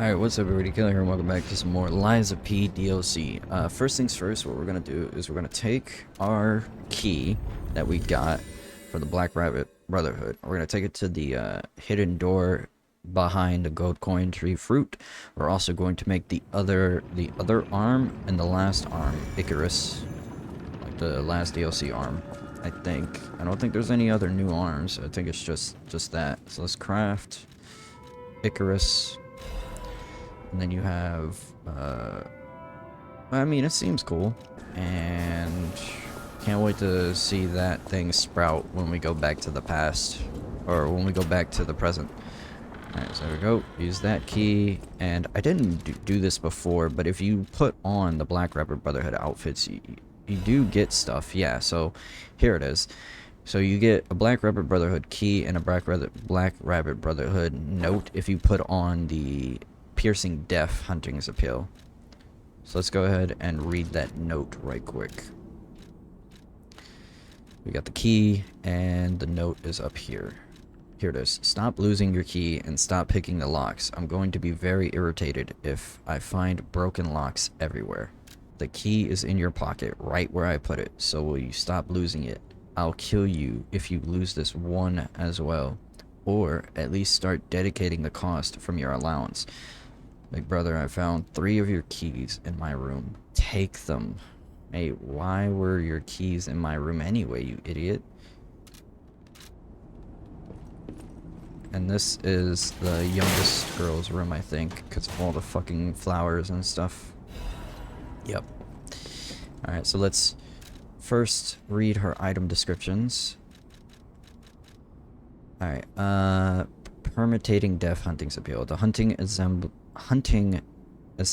Alright, what's up everybody, Killer here, and welcome back to some more Lies of P DLC. First things first, what we're gonna do is we're gonna take our key that we got for the Black Rabbit Brotherhood. We're gonna take it to the hidden door behind the gold coin tree fruit. We're also going to make the other arm and the last arm, Icarus, like the last DLC arm. I think. I don't think there's any other new arms. I think it's just that. So let's craft Icarus. And then you have, I mean, it seems cool. And can't wait to see that thing sprout when we go back to the past. Or when we go back to the present. Alright, so there we go. Use that key. And I didn't do this before, but if you put on the Black Rabbit Brotherhood outfits, you do get stuff. Yeah, so here it is. So you get a Black Rabbit Brotherhood key and a Black Rabbit Brotherhood note if you put on the Piercing Deaf Hunting's Appeal. So let's go ahead and read that note right quick. We got the key and the note is up here. Here it is. Stop losing your key and stop picking the locks. I'm going to be very irritated if I find broken locks everywhere. The key is in your pocket right where I put it, so will you stop losing it? I'll kill you if you lose this one as well. Or at least start dedicating the cost from your allowance. Big brother, I found 3 of your keys in my room. Take them. Hey, why were your keys in my room anyway, you idiot? And this is the youngest girl's room, I think, because of all the fucking flowers and stuff. Yep. Alright, so let's first read her item descriptions. Alright, permutating deaf hunting's appeal. The hunting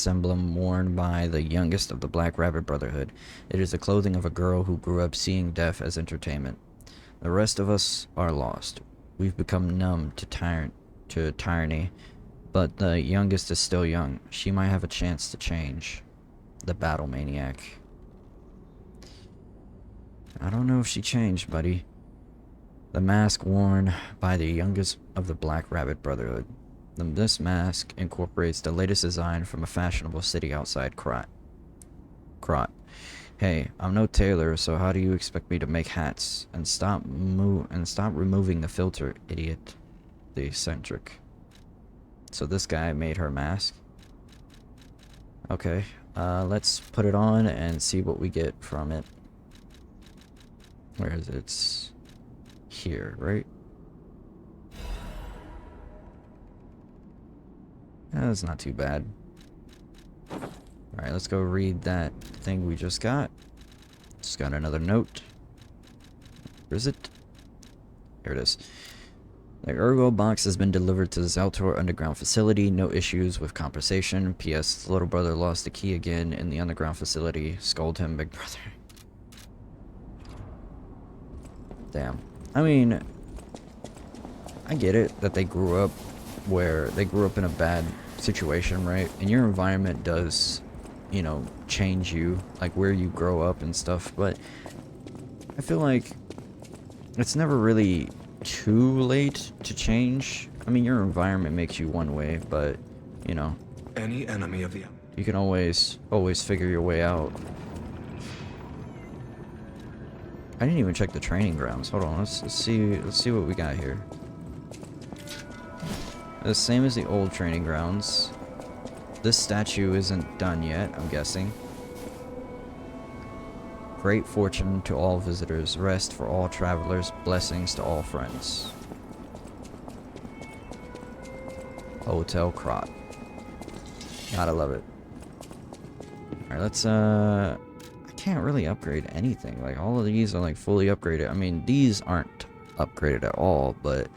emblem worn by the youngest of the Black Rabbit Brotherhood. It is the clothing of a girl who grew up seeing death as entertainment. The rest of us are lost. We've become numb to tyranny, but the youngest is still young. She might have a chance to change. The Battle Maniac. I don't know if she changed, buddy. The mask worn by the youngest of the Black Rabbit Brotherhood. This mask incorporates the latest design from a fashionable city outside Crot. Hey, I'm no tailor, so how do you expect me to make hats? And stop removing the filter, idiot. The eccentric. So this guy made her mask. Okay, let's put it on and see what we get from it. Where is it? It's here, right? That's not too bad. Alright, let's go read that thing we just got. Just got another note. Where is it? Here it is. The Ergo box has been delivered to the Zaltor underground facility. No issues with compensation. P.S. Little brother lost the key again in the underground facility. Scold him, big brother. Damn. I mean, I get it that they grew up in a bad situation, right? And your environment does, you know, change you, like where you grow up and stuff, but I feel like it's never really too late to change. I mean, your environment makes you one way, but, you know, any enemy of the you can always figure your way out. I didn't even check the training grounds. Hold on, let's see what we got here. The same as the old training grounds. This statue isn't done yet, I'm guessing. Great fortune to all visitors, rest for all travelers, blessings to all friends. Hotel Crot. Gotta love it. Alright, let's I can't really upgrade anything. Like, all of these are like fully upgraded. I mean, these aren't upgraded at all, but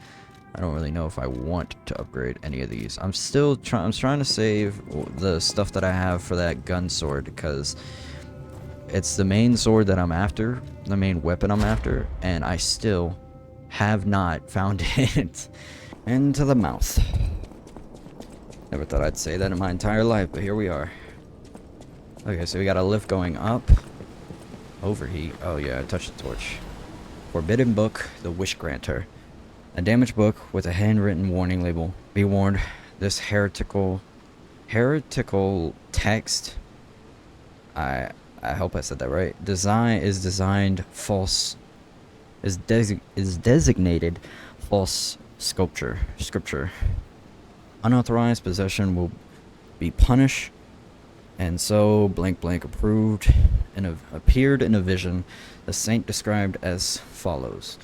I don't really know if I want to upgrade any of these. I'm trying to save the stuff that I have for that gun sword, because it's the main sword that I'm after, the main weapon I'm after, and I still have not found it. Into the mouth. Never thought I'd say that in my entire life, but here we are. Okay, so we got a lift going up. Overheat. Oh yeah, I touched the torch. Forbidden book, the Wish Granter. A damaged book with a handwritten warning label. Be warned, this heretical heretical text. I I hope I said that right. Designed false is designated false scripture. Unauthorized possession will be punished, and so blank blank approved and appeared in a vision. The saint described as follows: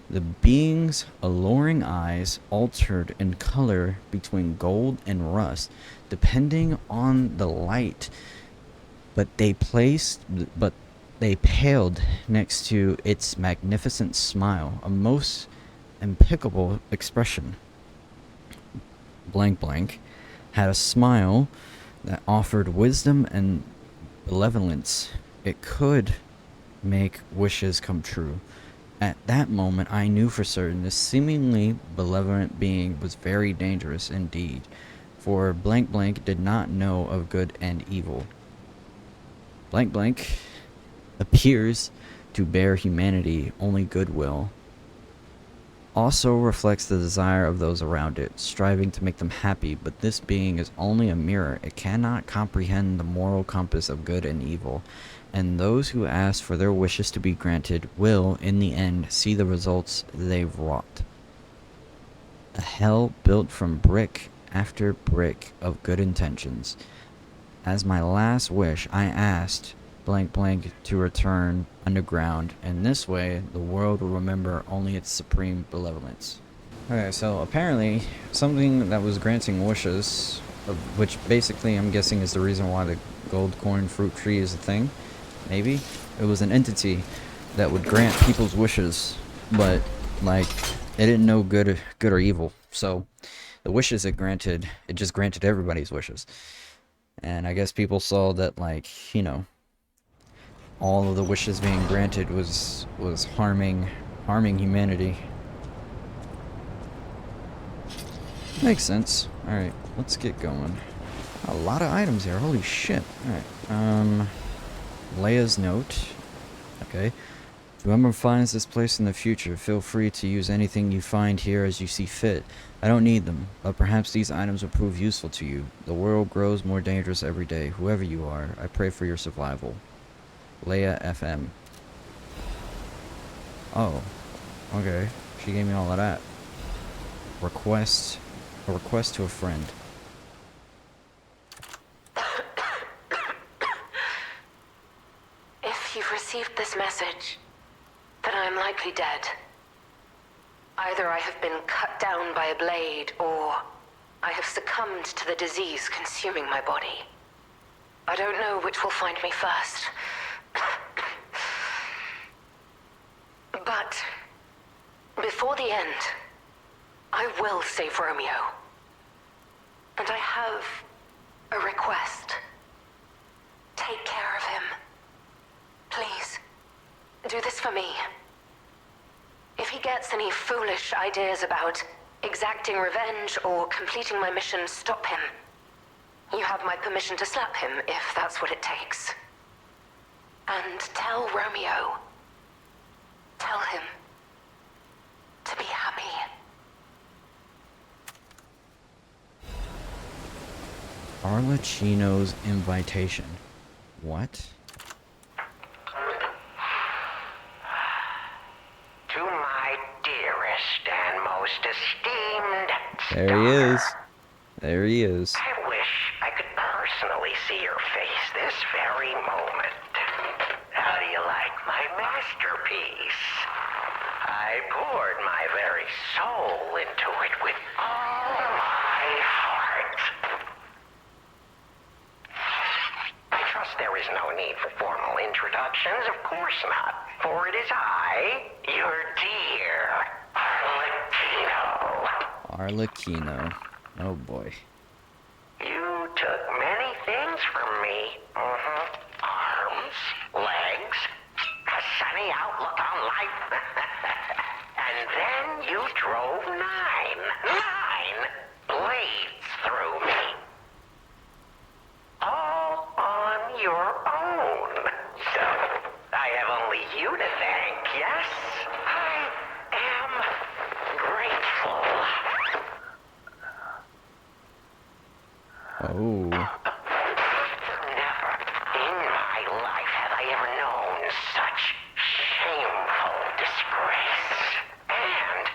the being's alluring eyes altered in color between gold and rust, depending on the light, but but they paled next to its magnificent smile, a most impeccable expression. Blank blank had a smile that offered wisdom and benevolence. It could make wishes come true. At that moment, I knew for certain this seemingly benevolent being was very dangerous indeed, for blank blank did not know of good and evil. Blank blank appears to bear humanity only goodwill. Also reflects the desire of those around it, striving to make them happy, but this being is only a mirror. It cannot comprehend the moral compass of good and evil, and those who ask for their wishes to be granted will, in the end, see the results they've wrought. A hell built from brick after brick of good intentions. As my last wish, I asked blank blank to return underground, and this way the world will remember only its supreme benevolence. Okay, so apparently something that was granting wishes, which basically I'm guessing is the reason why the gold corn fruit tree is a thing, maybe? It was an entity that would grant people's wishes, but like it didn't know good or evil. So the wishes it just granted everybody's wishes. And I guess people saw that, like, you know, all of the wishes being granted was harming humanity. Makes sense. Alright, let's get going. A lot of items here, holy shit. Alright, Leia's note. Okay. Whoever finds this place in the future, feel free to use anything you find here as you see fit. I don't need them, but perhaps these items will prove useful to you. The world grows more dangerous every day. Whoever you are, I pray for your survival. Leia FM. Oh, okay. She gave me all of that. A request to a friend. If you've received this message, then I'm likely dead. Either I have been cut down by a blade, or I have succumbed to the disease consuming my body. I don't know which will find me first. But before the end, I will save Romeo. And I have a request. Take care of him. Please, do this for me. If he gets any foolish ideas about exacting revenge or completing my mission, stop him. You have my permission to slap him if that's what it takes. And tell Romeo. Tell him to be happy. Arlecchino's invitation. What? To my dearest and most esteemed There he daughter. is. There he is. I wish I could personally see your face this very moment. How do you like my masterpiece? I poured my very soul into it with all my heart. I trust there is no need for formal introductions, of course not, for it is I, your dear Arlecchino. Arlecchino. Oh boy. You took many things from me. Arms, legs, a sunny outlook on life. And then you drove nine blades through me. All on your own. So, I have only you to thank, yes? I am grateful. Oh. Never in my life have I ever known such shameful disgrace and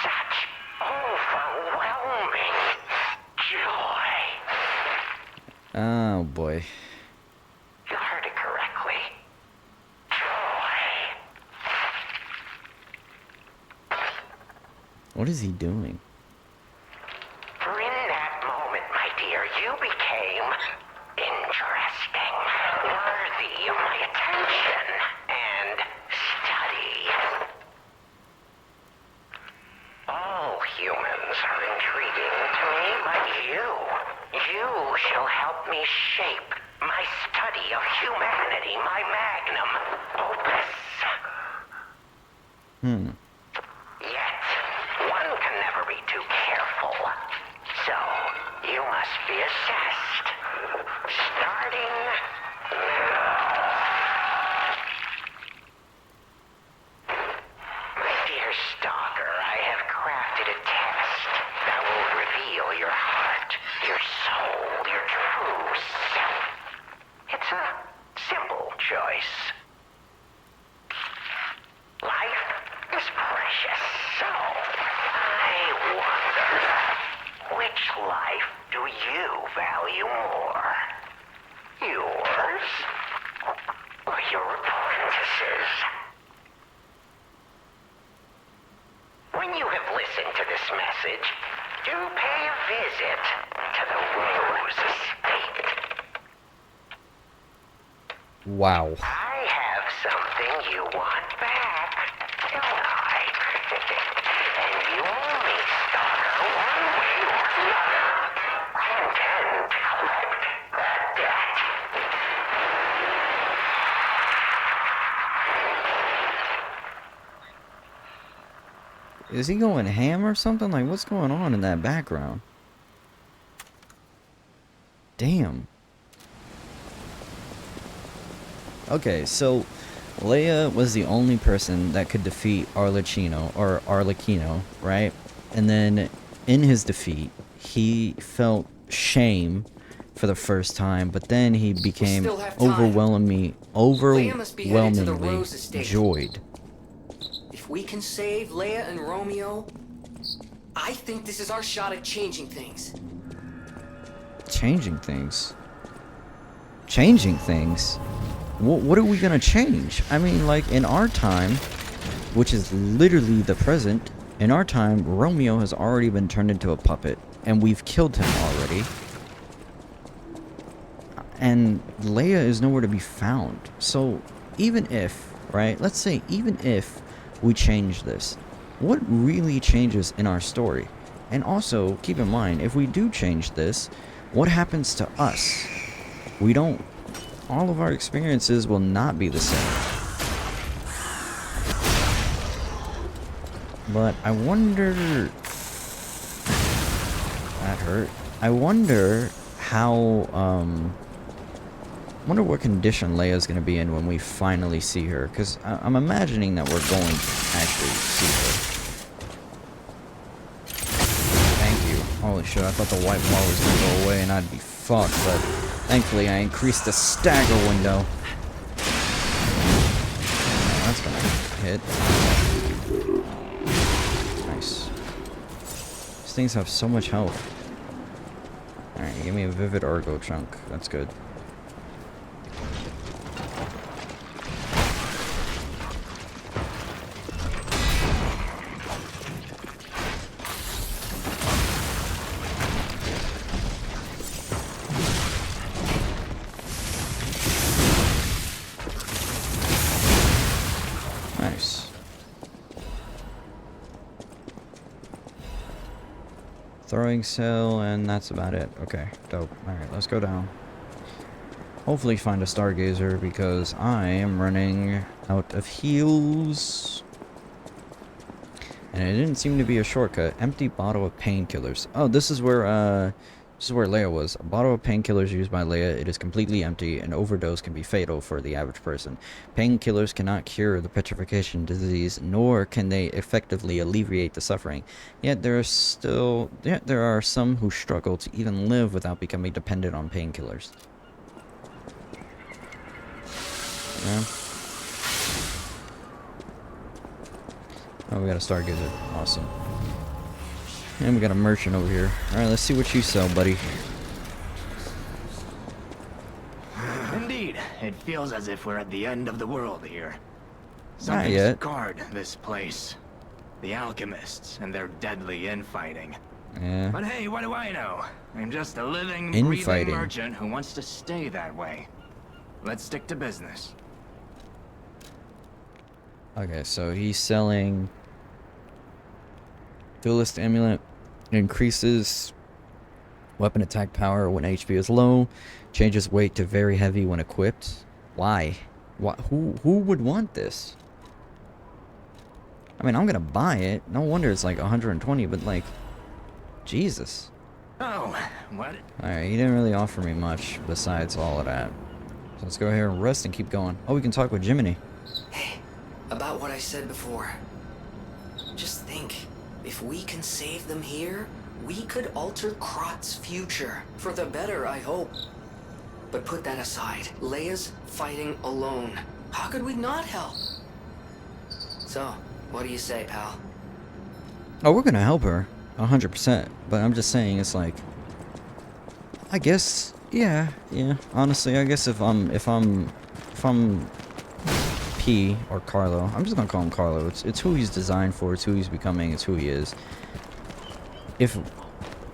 such overwhelming joy. Oh boy. You heard it correctly. Joy. What is he doing? For in that moment, my dear, you became interesting, worthy of my attention and study. All humans are intriguing to me, but you shall help me shape my study of humanity, my magnum opus. Yet, one can never be too careful. So, you must be assessed. Starting now. My dear stalker, I have crafted a test that will reveal your heart, your soul, your true self. It's a simple choice. Life is precious, so I wonder, which life do you value more? Yours or your apprentice's? When you have listened to this message, do pay a visit to the Rose Estate. Wow. I have something you want back, don't I? And you owe me, stalker, one way or another. I intend to collect that debt. Is he going ham or something? Like, what's going on in that background? Damn. Okay, so Leia was the only person that could defeat Arlecchino, right? And then in his defeat, he felt shame for the first time, but then he became still have time. overwhelmingly Leia must be headed to the Rose Estate. joyed. If we can save Leia and Romeo, I think this is our shot at changing things. Changing things? Changing things? What are we gonna change? I mean, like, in our time, which is literally the present, in our time, Romeo has already been turned into a puppet, and we've killed him already. And Leia is nowhere to be found. So, even if, right, let's say, even if we change this, what really changes in our story? And also, keep in mind, if we do change this, what happens to us? We don't... All of our experiences will not be the same. But I wonder... That hurt. I wonder how, wonder what condition Leia's gonna be in when we finally see her. Because I'm imagining that we're going to actually see her. Thank you. Holy shit, I thought the white wall was gonna go away and I'd be fucked, but thankfully I increased the stagger window. That's gonna hit. Nice. These things have so much health. Alright, give me a vivid Argo chunk. That's good. Nice. Throwing cell, and that's about it. Okay, dope. Alright, let's go down. Hopefully find a stargazer, because I am running out of heals. And it didn't seem to be a shortcut. Empty bottle of painkillers. Oh, this is where, This is where Leia was. A bottle of painkillers used by Leia. It is completely empty. An overdose can be fatal for the average person. Painkillers cannot cure the petrification disease, nor can they effectively alleviate the suffering. Yet there are some who struggle to even live without becoming dependent on painkillers. Yeah. Oh, we got a Star Gizzard. Awesome. And we got a merchant over here. Alright, let's see what you sell, buddy. Indeed, it feels as if we're at the end of the world here. Not Something's yet. guard this place. The alchemists and their deadly infighting. Yeah. But hey, what do I know? I'm just a living, Infighting. breathing merchant who wants to stay that way. Let's stick to business. Okay, so he's selling Duelist Amulet, increases weapon attack power when HP is low, changes weight to very heavy when equipped. Why? Who would want this? I mean, I'm gonna buy it. No wonder it's like 120, but like, Jesus. Oh, what? Alright, he didn't really offer me much besides all of that. So let's go here and rest and keep going. Oh, we can talk with Jiminy. Hey, about what I said before. Just think, if we can save them here, we could alter Krot's future. For the better, I hope. But put that aside, Leia's fighting alone. How could we not help? So, what do you say, pal? Oh, we're gonna help her, 100%. But I'm just saying, it's like, I guess, yeah. Honestly, I guess if I'm P or Carlo, I'm just gonna call him Carlo. It's who he's designed for. It's who he's becoming. It's who he is. If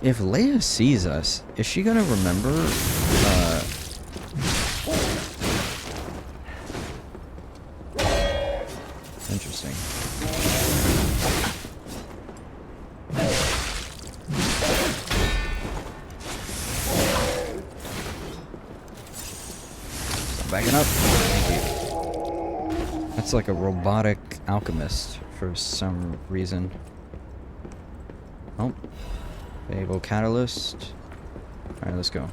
Leia sees us, is she gonna remember? Interesting. I'm backing up. Thank you. That's like a robotic alchemist for some reason. Oh. Fable catalyst. Alright, let's go.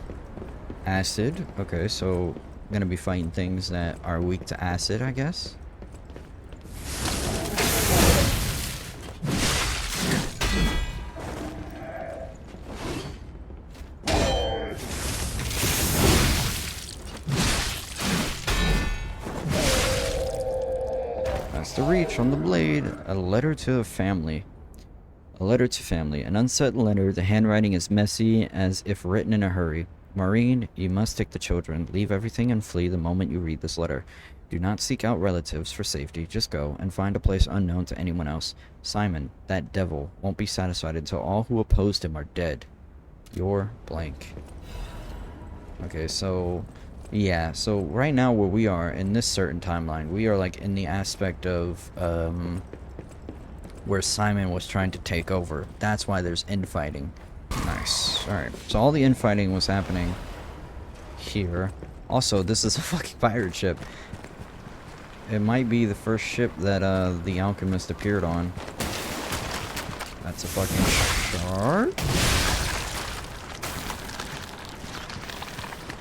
Acid. Okay, so I'm gonna be fighting things that are weak to acid, I guess. That's the reach on the blade. A letter to a family. A letter to family. An unset letter. The handwriting is messy, as if written in a hurry. Maureen, you must take the children. Leave everything and flee the moment you read this letter. Do not seek out relatives for safety. Just go and find a place unknown to anyone else. Simon, that devil, won't be satisfied until all who opposed him are dead. Your blank. Okay, so yeah, so right now where we are in this certain timeline, we are like in the aspect of where Simon was trying to take over. That's why there's infighting. Nice. Alright, so all the infighting was happening here. Also, this is a fucking pirate ship. It might be the first ship that the alchemist appeared on. That's a fucking shark?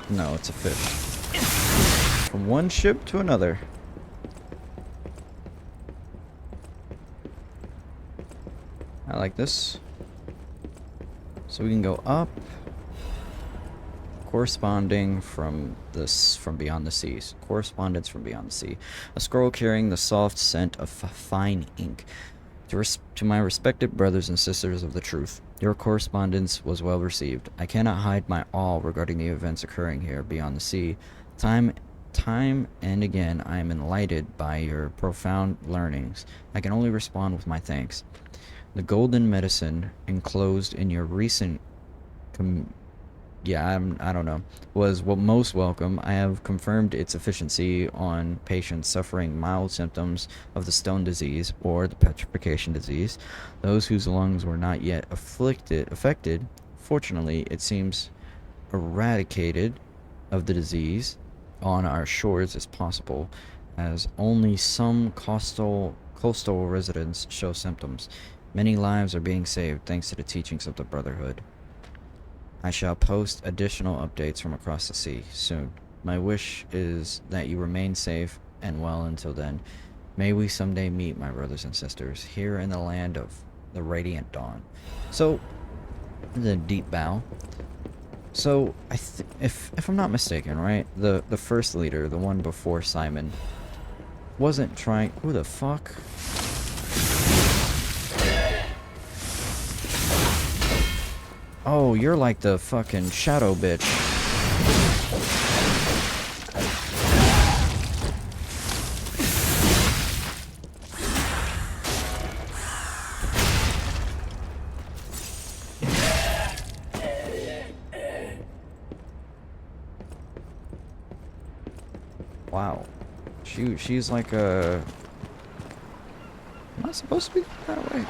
No, it's a fish. From one ship to another. I like this. So we can go up. Corresponding from beyond the seas. Correspondence from beyond the sea. A scroll carrying the soft scent of fine ink. To my respected brothers and sisters of the truth, your correspondence was well received. I cannot hide my awe regarding the events occurring here beyond the sea. Time and again I am enlightened by your profound learnings. I can only respond with my thanks. The golden medicine enclosed in your recent I don't know, was most welcome. I have confirmed its efficiency on patients suffering mild symptoms of the stone disease or the petrification disease. Those whose lungs were not yet affected, fortunately, it seems eradicated of the disease on our shores as possible, as only some coastal residents show symptoms. Many lives are being saved thanks to the teachings of the Brotherhood. I shall post additional updates from across the sea soon. My wish is that you remain safe and well until then. May we someday meet, my brothers and sisters, here in the land of the radiant dawn. So, the deep bow. So, if I'm not mistaken, right, the first leader, the one before Simon, wasn't trying. Who the fuck? Oh, you're like the fucking shadow bitch. Wow. She's like a... Am I supposed to be that way?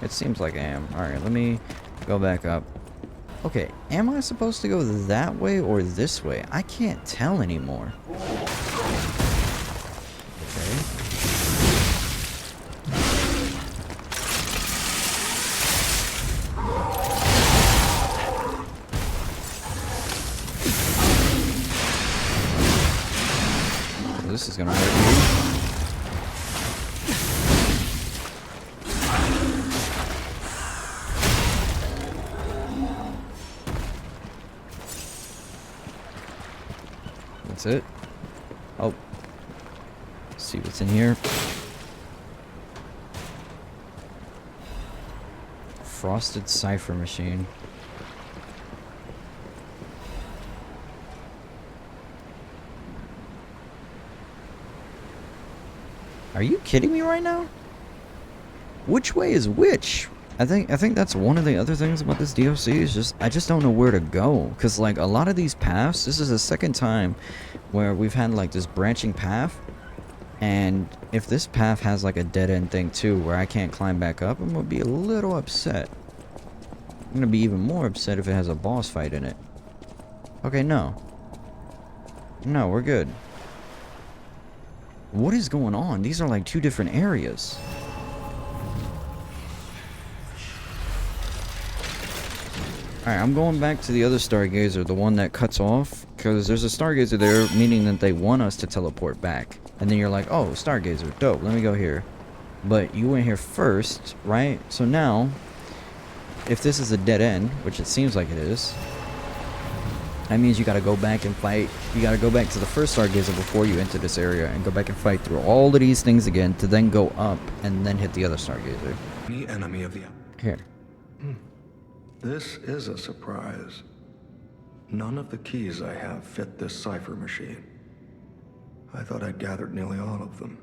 It seems like I am. Alright, let me go back up. Okay, am I supposed to go that way or this way? I can't tell anymore. Okay. This is gonna hurt you. That's it. Oh. Let's see what's in here. Frosted cipher machine. Are you kidding me right now? Which way is which? I think that's one of the other things about this DLC is just I just don't know where to go, cuz like a lot of these paths, this is the second time where we've had like this branching path, and if this path has like a dead end thing too where I can't climb back up, I'm going to be a little upset. I'm going to be even more upset if it has a boss fight in it. Okay, no. No, we're good. What is going on? These are like two different areas. Alright, I'm going back to the other Stargazer, the one that cuts off, because there's a Stargazer there, meaning that they want us to teleport back. And then you're like, oh, Stargazer, dope, let me go here. But you went here first, right? So now, if this is a dead end, which it seems like it is, that means you gotta go back and fight. You gotta go back to the first Stargazer before you enter this area and go back and fight through all of these things again to then go up and then hit the other Stargazer. The enemy of the... Here. This is a surprise. None of the keys I have fit this cipher machine. I thought I'd gathered nearly all of them.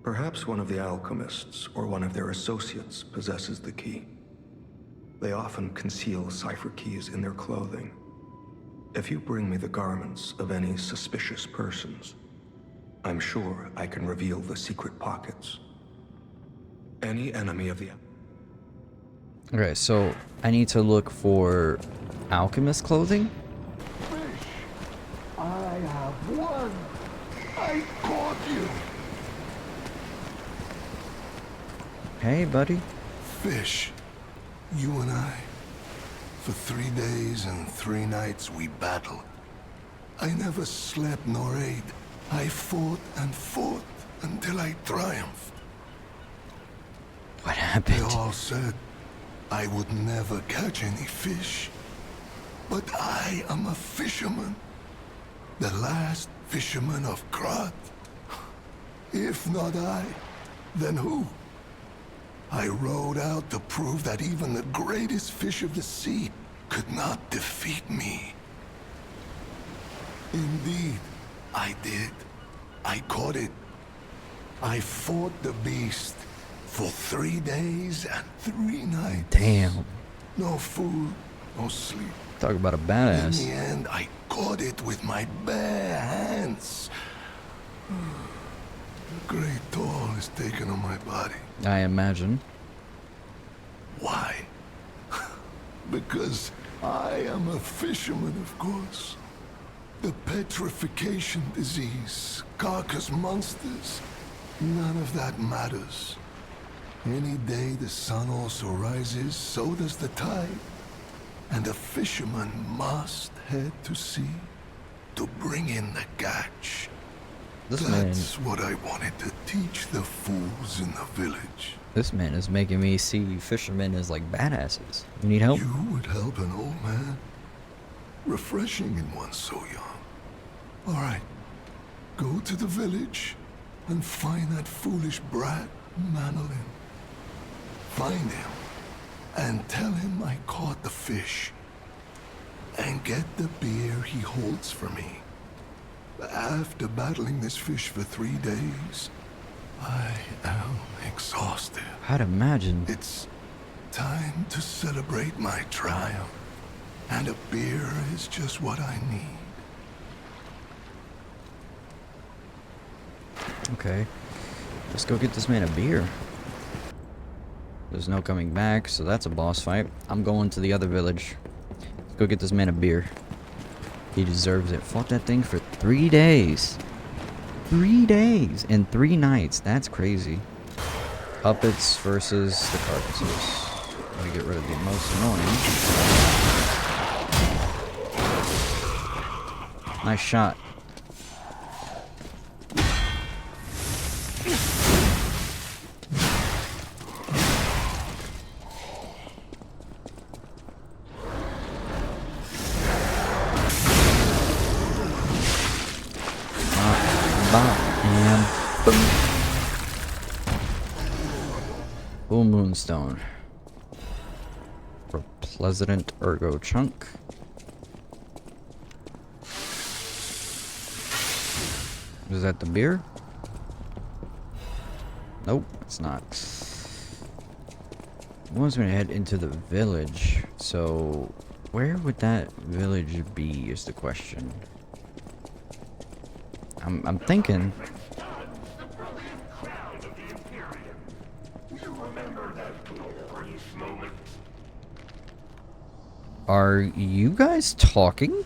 Perhaps one of the alchemists or one of their associates possesses the key. They often conceal cipher keys in their clothing. If you bring me the garments of any suspicious persons, I'm sure I can reveal the secret pockets. Any enemy of the... Okay, so I need to look for alchemist clothing? I have won! I caught you! Hey, buddy. Fish, you and I. For 3 days and 3 nights we battled. I never slept nor ate. I fought and fought until I triumphed. What They happened? all said I would never catch any fish. But I am a fisherman. The last fisherman of Krat. If not I, then who? I rowed out to prove that even the greatest fish of the sea could not defeat me. Indeed, I did. I caught it. I fought the beast for 3 days and 3 nights. Damn. No food, no sleep. Talk about a In badass. the end, I caught it with my bare hands. A great toll is taken on my body. I imagine. Why? Because I am a fisherman, of course. The petrification disease, carcass monsters, none of that matters. Any day the sun also rises, so does the tide. and a fisherman must head to sea to bring in the catch. This man, That's what I wanted to teach the fools in the village. this man is making me see fishermen as like badasses. You need help? You would help an old man. Refreshing in one so young. All right, go to the village and find that foolish brat, Manolin. Find him and tell him I caught the fish. And get the beer he holds for me. After battling this fish for 3 days, I am exhausted. I'd imagine. It's time to celebrate my triumph. And a beer is just what I need. Okay. Let's go get this man a beer. There's no coming back, so that's a boss fight. I'm going to the other village. Let's go get this man a beer. He deserves it. Fought that thing for 3 days. 3 days and 3 nights. That's crazy. Puppets versus the carcasses. Let me get rid of the most annoying. Nice shot. And boom. Full moonstone. For Pleasant Ergo Chunk. Is that the beer? Nope, it's not. I was gonna head into the village, so where would that village be is the question. I'm thinking. Are you guys talking?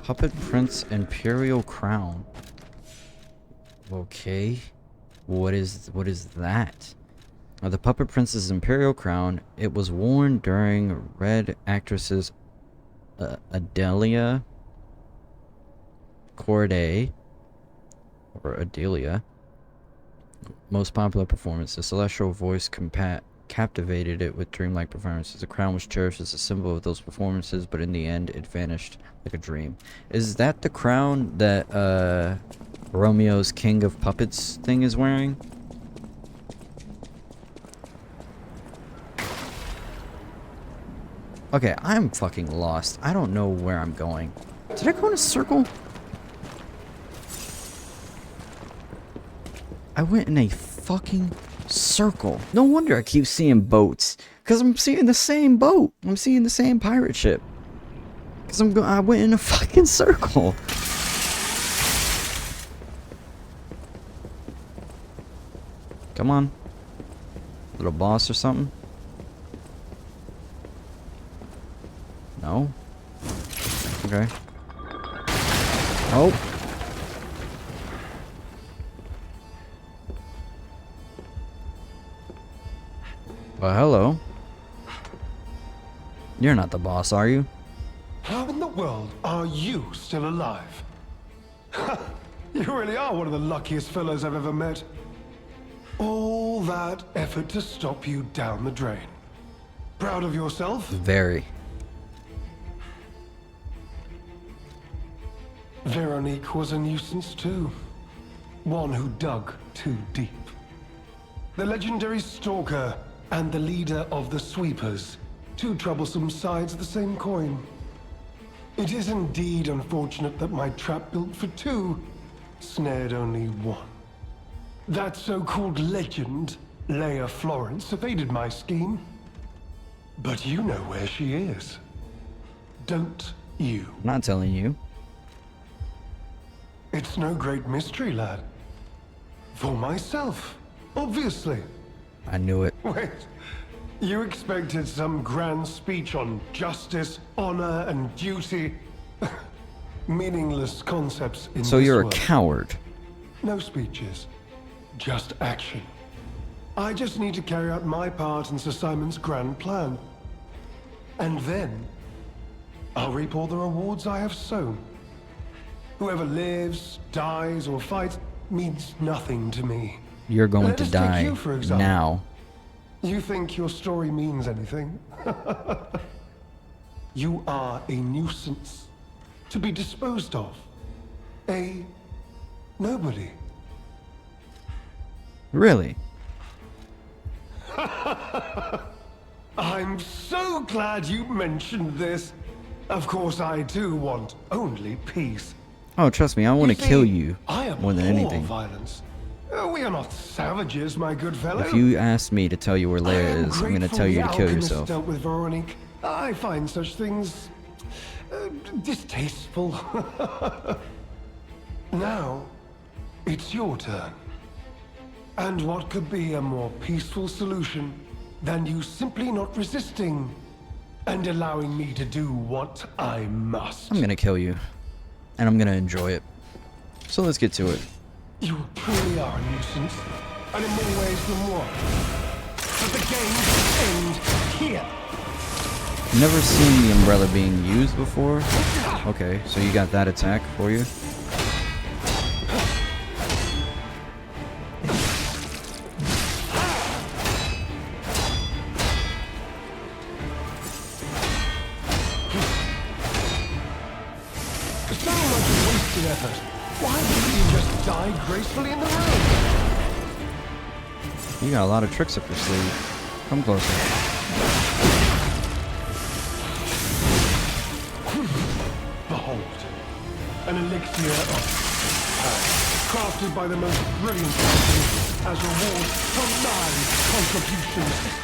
Puppet Prince Imperial Crown. Okay. What is that? The Puppet Prince's Imperial Crown. It was worn during Red actress's Adelia Corday, or Adelia, most popular performance. The celestial voice captivated it with dreamlike performances. The crown was cherished as a symbol of those performances, but in the end it vanished like a dream. Is that the crown that Romeo's King of Puppets thing is wearing? Okay, I'm fucking lost. I don't know where I'm going. Did I go in a circle? I went in a fucking circle. No wonder I keep seeing boats. Because I'm seeing the same boat. I'm seeing the same pirate ship. Because I went in a fucking circle. Come on. Little boss or something? No? Okay. Oh. Well, hello. You're not the boss, are you? How in the world are you still alive? You really are one of the luckiest fellows I've ever met. All that effort to stop you down the drain. Proud of yourself? Very. Veronique was a nuisance too. One who dug too deep. The legendary stalker and the leader of the sweepers. Two troublesome sides of the same coin. It is indeed unfortunate that my trap built for two snared only one. That so-called legend, Leia Florence, evaded my scheme. But you know where she is. Don't you? I'm not telling you. It's no great mystery, lad. For myself, obviously. I knew it. Wait, you expected some grand speech on justice, honor, and duty? Meaningless concepts in So this you're a world. coward. No speeches, just action. I just need to carry out my part in Sir Simon's grand plan. And then, I'll reap all the rewards I have sown. Whoever lives, dies, or fights means nothing to me. You're going Let to us take die you, for example. now. You think your story means anything? You are a nuisance, to be disposed of. A nobody. Really? I'm so glad you mentioned this. Of course, I too want only peace. Oh, trust me, I want to You kill see, you I more than abhor anything. violence. We are not savages, my good fellow. If you ask me to tell you where I Leia am is, I'm gonna grateful tell you the to kill alchemist yourself. dealt with Veronique. I find such things distasteful. Now, it's your turn. And what could be a more peaceful solution than you simply not resisting and allowing me to do what I must? I'm gonna kill you. And I'm gonna enjoy it. So let's get to it. You truly are a nuisance, and in more ways than one. But the games end here. Never seen the umbrella being used before. Okay, so you got that attack for you. So much wasted effort. Why didn't you just die gracefully in the room? You got a lot of tricks up your sleeve. Come closer. Behold, an elixir of power, crafted by the most brilliant alchemists as reward for my contributions.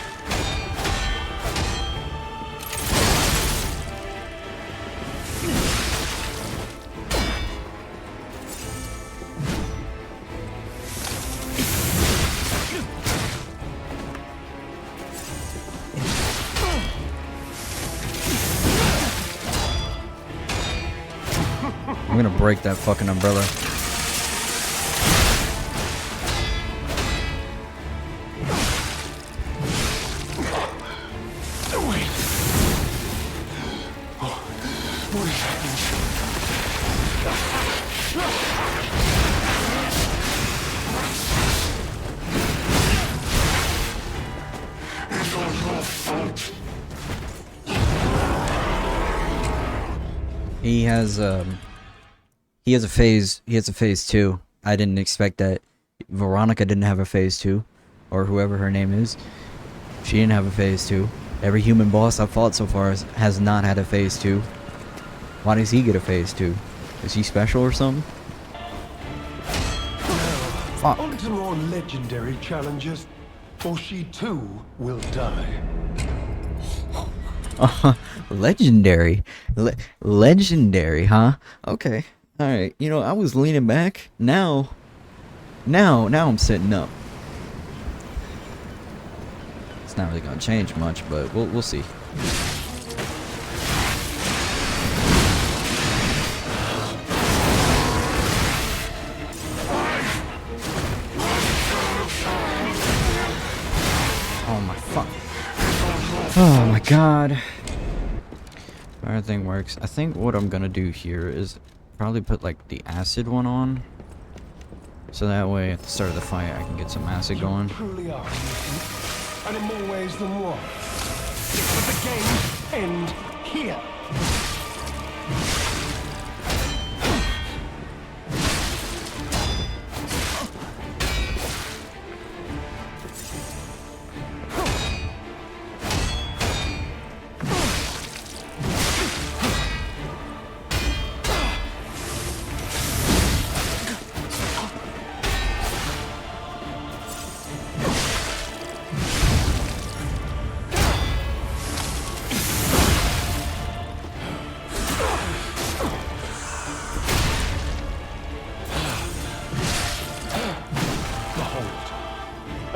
I'm gonna break that fucking umbrella. Wait. What is happening? He has a phase 2. I didn't expect that. Veronica didn't have a phase 2, or whoever her name is. She didn't have a phase 2. Every human boss I've fought so far has not had a phase 2. Why does he get a phase 2? Is he special or something? Fuck. On to more legendary challenges, or she too will die. Legendary. Legendary, huh? Okay. Alright. You know, I was leaning back. Now I'm sitting up. It's not really gonna change much, but we'll see. Oh my fuck. Oh my god. Everything works. I think what I'm gonna do here is probably put like the acid one on. So that way at the start of the fight I can get some acid going. Truly are, and in more ways than one. But the games end here.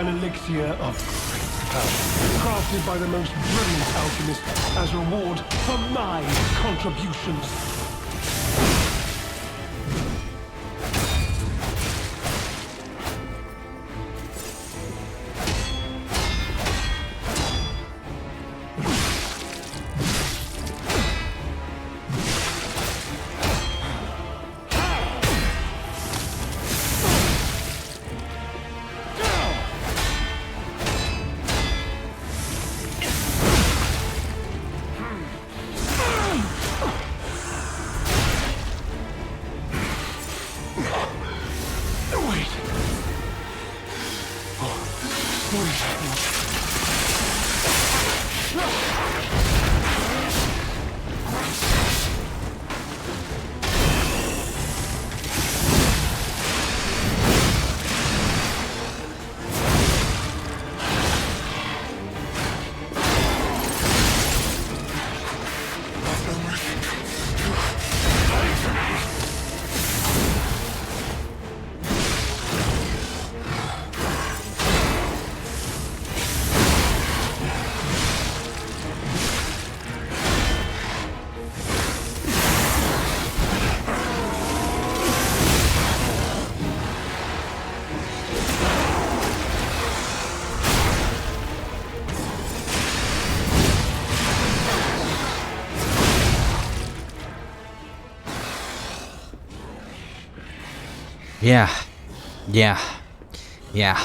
an elixir of great power, crafted by the most brilliant alchemist as reward for my contributions. Yeah. Yeah. Yeah.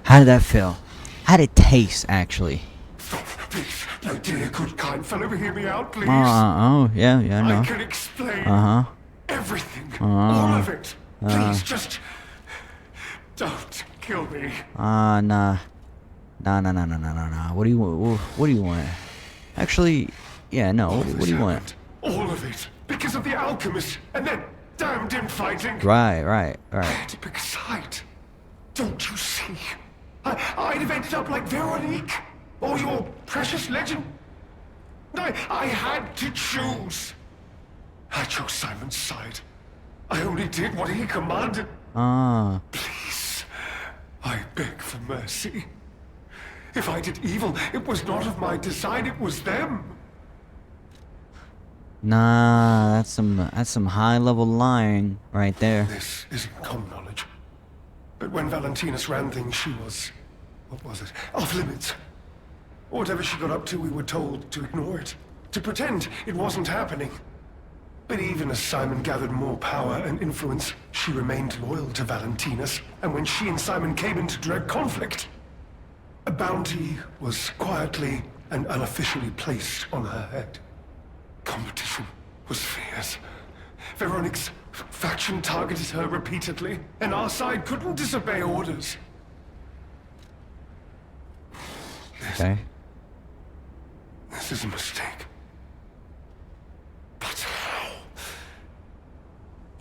How did that feel? How did it taste, actually? Please, my dear, good, kind fellow, hear me out, please. Oh, yeah, I know. I can explain everything, all of it. Please, just don't kill me. Nah. Nah. What do you want? What do you want? Actually, yeah, no. What do you want? All of it, because of the alchemist, and then damned infighting. Right. To pick a side. Don't you see? I'd have ended up like Veronique, or your precious legend. I had to choose. I chose Simon's side. I only did what he commanded. Please, I beg for mercy. If I did evil, it was not of my design, it was them. Nah, that's some high level lying right there. This isn't common knowledge. But when Valentinus ran things, she was, what was it, off limits. Whatever she got up to, we were told to ignore it, to pretend it wasn't happening. But even as Simon gathered more power and influence, she remained loyal to Valentinus, and when she and Simon came into direct conflict, a bounty was quietly and unofficially placed on her head. Competition was fierce. Veronique's faction targeted her repeatedly, and our side couldn't disobey orders. Okay. This is a mistake. But how?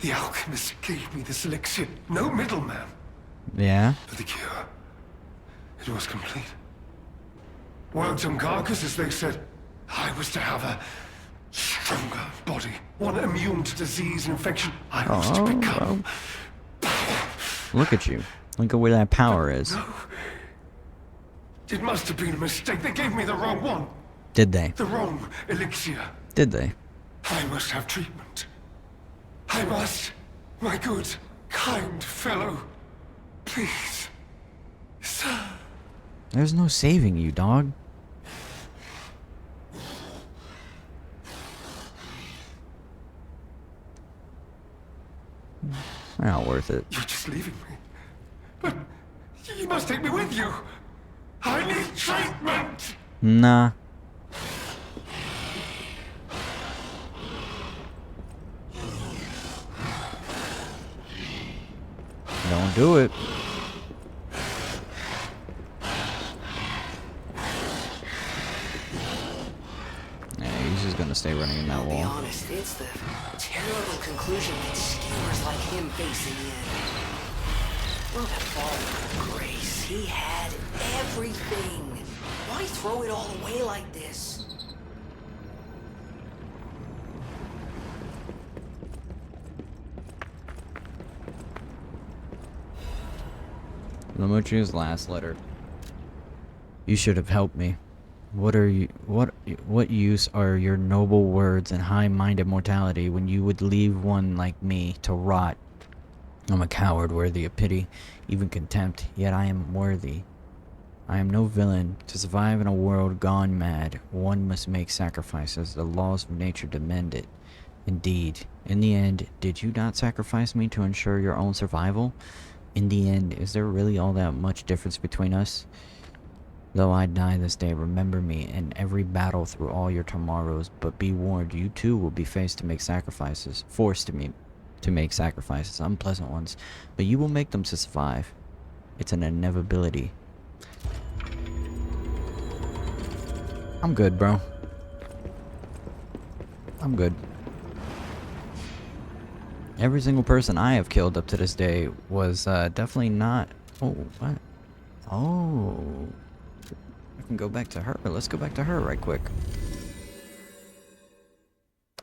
The alchemist gave me this elixir, no middleman. Yeah. For the cure. It was complete. Worked on carcass, as they said. I was to have a stronger body, one immune to disease and infection. I was to become... Look at you. Look at where that power is. No. It must have been a mistake. They gave me the wrong one. Did they? The wrong elixir. Did they? I must have treatment. I must. My good, kind fellow. Please. Sir. There's no saving you, dog. Not worth it. You're just leaving me. But you must take me with you. I need treatment. Nah. Don't do it. Yeah, he's just gonna stay running in that I'll be wall. honest, it's the terrible conclusion that schemers like him face in the end. What a fall of grace. He had everything. Why throw it all away like this? Lamucci's last letter. You should have helped me. What use are your noble words and high-minded mortality when you would leave one like me to rot? I'm a coward worthy of pity, even contempt, yet I am worthy. I am no villain. To survive in a world gone mad, one must make sacrifices. The laws of nature demand it. Indeed, in the end, did you not sacrifice me to ensure your own survival? In the end, is there really all that much difference between us? Though I die this day, remember me in every battle through all your tomorrows, but be warned, you too will be forced to make sacrifices, unpleasant ones, but you will make them to survive. It's an inevitability. I'm good, bro. I'm good. Every single person I have killed up to this day was definitely not... Oh, what? Oh... I can go back to her. Let's go back to her right quick.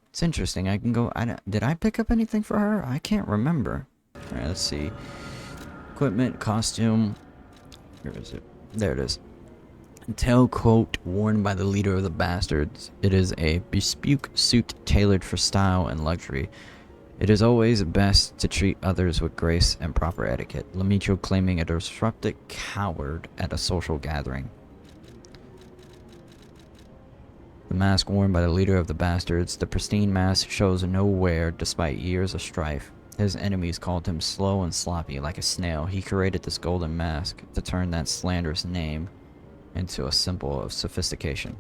It's interesting. I can go... did I pick up anything for her? I can't remember. Alright, let's see. Equipment, costume. Where is it? There it is. Tailcoat worn by the leader of the bastards. It is a bespoke suit tailored for style and luxury. It is always best to treat others with grace and proper etiquette. Lamiccio claiming a disruptive coward at a social gathering. The mask worn by the leader of the bastards. The pristine mask shows no wear despite years of strife. His enemies called him slow and sloppy like a snail. He created this golden mask to turn that slanderous name into a symbol of sophistication.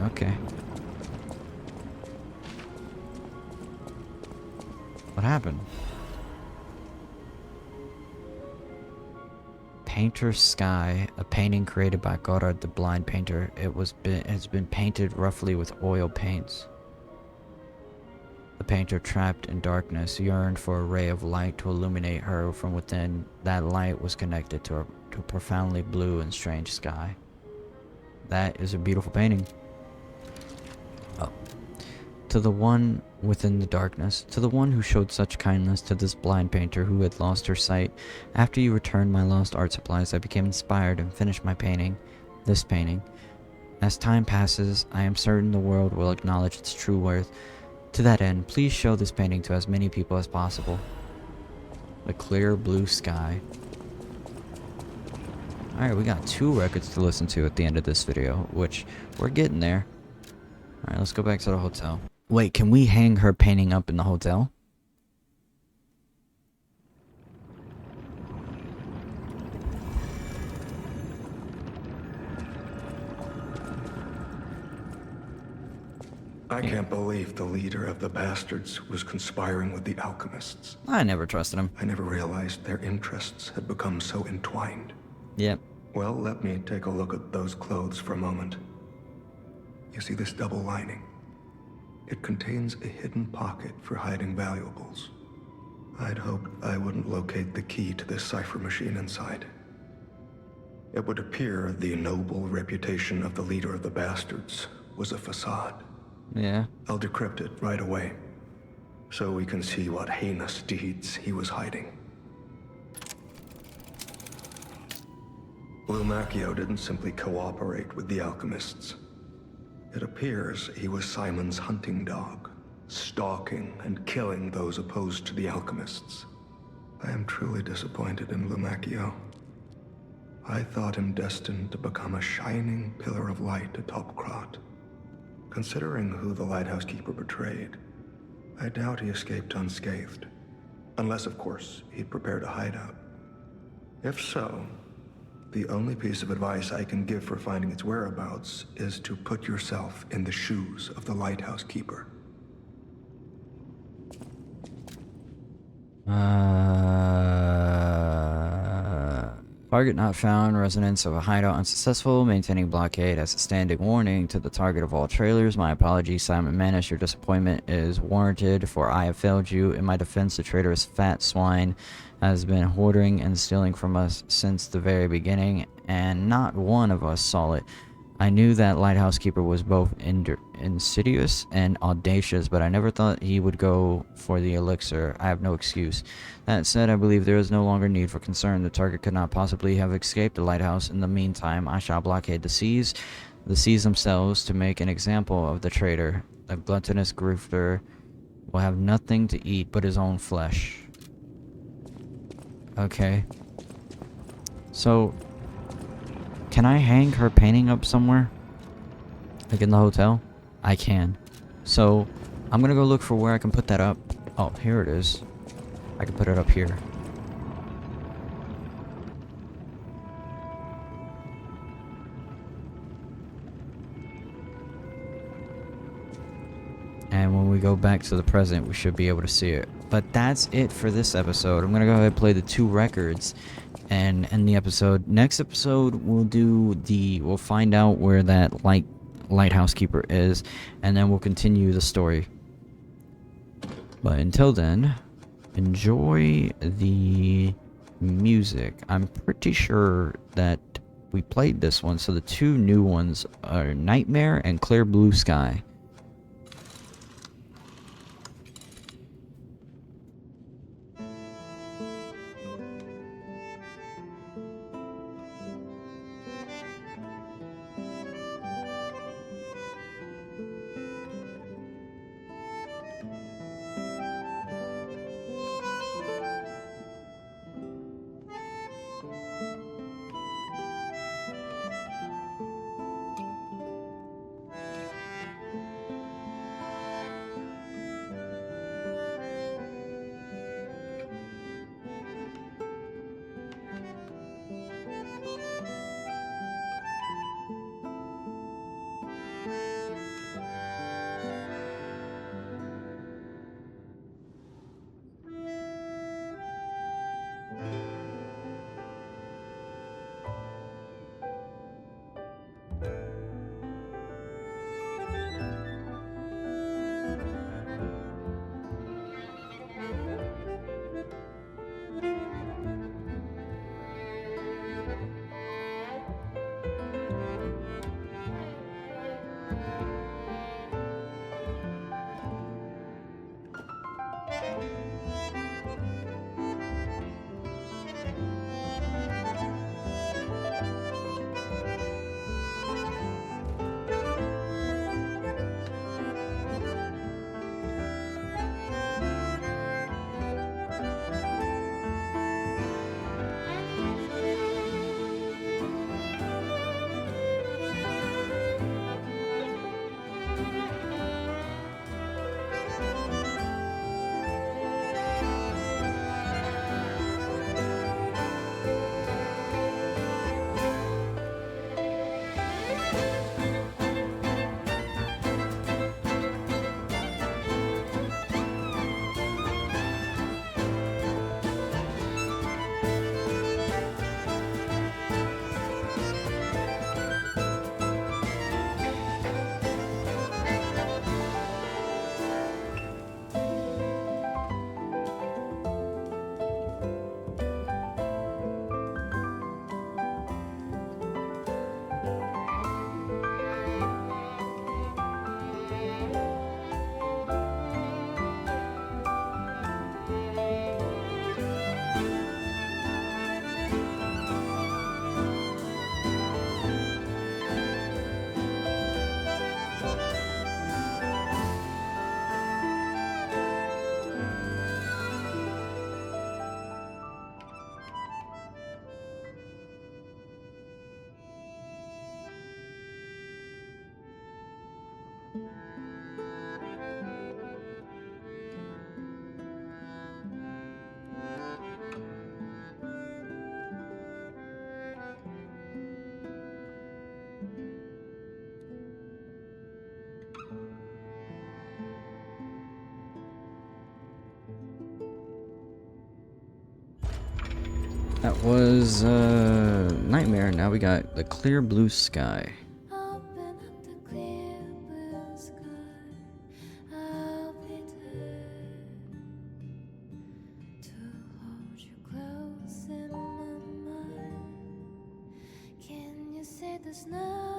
Okay. What happened? Painter's Sky, a painting created by Godard the blind painter. Has been painted roughly with oil paints. The painter, trapped in darkness, yearned for a ray of light to illuminate her from within. That light was connected to a profoundly blue and strange sky. That is a beautiful painting. Oh. To the one within the darkness, to the one who showed such kindness to this blind painter who had lost her sight. After you returned my lost art supplies, I became inspired and finished my painting. This painting. As time passes, I am certain the world will acknowledge its true worth. To that end, please show this painting to as many people as possible. The clear blue sky. Alright, we got 2 records to listen to at the end of this video, which we're getting there. Alright, let's go back to the hotel. Wait, can we hang her painting up in the hotel? I can't believe the leader of the bastards was conspiring with the alchemists. I never trusted him. I never realized their interests had become so entwined. Yep. Well, let me take a look at those clothes for a moment. You see this double lining? It contains a hidden pocket for hiding valuables. I'd hoped I wouldn't locate the key to this cipher machine inside. It would appear the noble reputation of the leader of the bastards was a facade. Yeah. I'll decrypt it right away, so we can see what heinous deeds he was hiding. Lumacchio didn't simply cooperate with the alchemists. It appears he was Simon's hunting dog, stalking and killing those opposed to the alchemists. I am truly disappointed in Lumacchio. I thought him destined to become a shining pillar of light atop Krat. Considering who the lighthouse keeper betrayed, I doubt he escaped unscathed. Unless, of course, he'd prepared a hideout. If so, the only piece of advice I can give for finding its whereabouts is to put yourself in the shoes of the lighthouse keeper. Target not found. Residents of a hideout unsuccessful. Maintaining blockade as a standing warning to the target of all trailers. My apologies, Simon Manish. Your disappointment is warranted, for I have failed you. In my defense, the traitorous fat swine has been hoarding and stealing from us since the very beginning, and not one of us saw it. I knew that Lighthouse Keeper was both insidious and audacious, but I never thought he would go for the elixir. I have no excuse. That said, I believe there is no longer need for concern. The target could not possibly have escaped the lighthouse. In the meantime, I shall blockade the seas themselves, to make an example of the traitor. The gluttonous grifter will have nothing to eat but his own flesh. Okay. So, can I hang her painting up somewhere? Like in the hotel? I can. So, I'm gonna go look for where I can put that up. Oh, here it is. I can put it up here. And when we go back to the present, we should be able to see it. But that's it for this episode. I'm gonna go ahead and play the 2 records and end the episode. Next episode, we'll find out where that lighthouse keeper is, and then we'll continue the story. But until then, enjoy the music. I'm pretty sure that we played this one, so the 2 new ones are Nightmare and Clear Blue Sky. That was Nightmare. Now we got the Clear Blue Sky. Open up the clear blue sky. I'll be there to hold you close in my mind. Can you say there's no